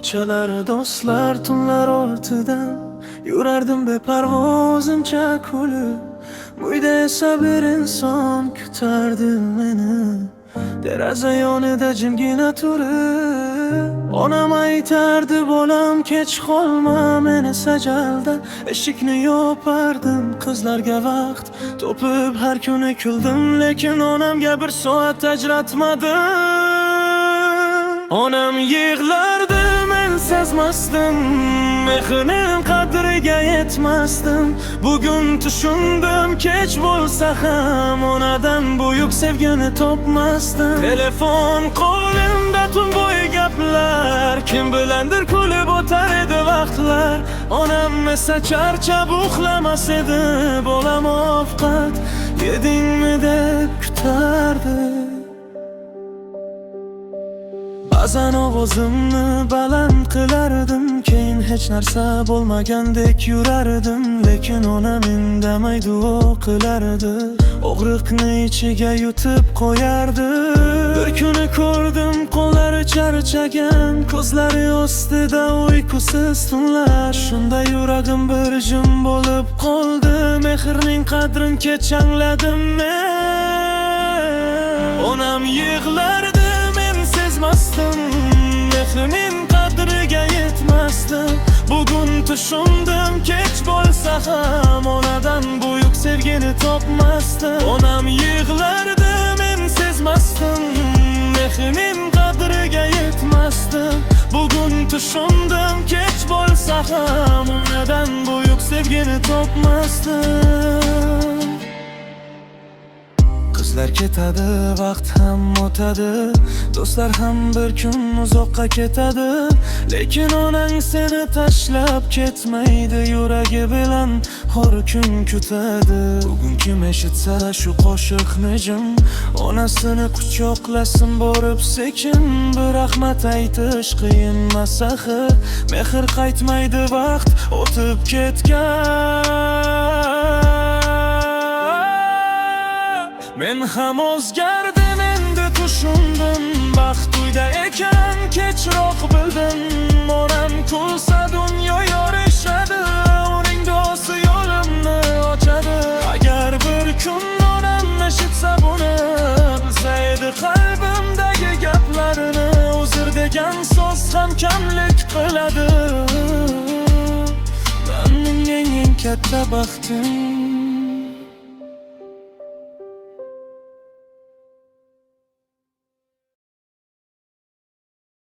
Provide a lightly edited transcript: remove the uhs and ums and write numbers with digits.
kechalar do'stlar tunlar ortidan yurardim beparvozimcha kulib. Uyda esa bir inson kutardi meni, deraza yonida jimgina turib. Onam aytardi bolam kech qolma meni sajalda, eshikni yopardim qizlarga vaqt topib har kuni kuldim, lekin onamga bir soat ajratmadim. Onam yig'lardi men sezmasdim, mehrining qadriga yetmasdim. Bugun tushundim kech bo'lsa ham onadan buyuk sevgini topmasdim. Telefon qo'limda tun bo'yi gaplar, kim bilandir kulib o'tar edi vaqtlar. Onam esa charchab uxlamas edi, bolam ovqat yedingmi deb kutardi. Ba'zan ovozimni baland qilardim, keyin hech narsa bo'lmagandek yurardim, lekin onam indamay duo qilardi, og'riqni ichiga yutib qo'yardi. Bir kuni ko'rdim qo'llari charchagan, ko'zlari ostida uyqusiz tunlar. Shunda yuragim bir jim bo'lib qoldi, mehrning qadrin kech angladim men. Onam yig'lardi mehrining qadriga yetmasdim. Bugun tushundim kech bo'lsa ham onadan buyuk sevgini topmasdim. Onam yig'lardi men sezmasdim, mehrining qadriga yetmasdim. Bugun tushundim kech bo'lsa ham onadan buyuk sevgini topmasdim. Qizlar ketadi, vaqt ham o'tadi, do'stlar ham bir kun uzoqqa ketadi, lekin onang seni tashlab ketmaydi, yuragi bilan har kun kutadi. Bugun kim eshitsa shu qo'shiqni jim, onasini quchoqlasin borib sekin. Bir rahmat aytish qiyinmas axir, mehr qaytmaydi vaqt o'tib ketgan. Men ham o'zgardim, endi tushundim, baxt uyda ekan kechroq bildim. Onam kulsa dunyo yorishadi, uning duosi yo'limni ochadi. Agar bir kun onam eshitsa buni, bilsa edi qalbimdagi gaplarini, uzr degan so'z ham kamlik qiladi. Mening eng katta baxtim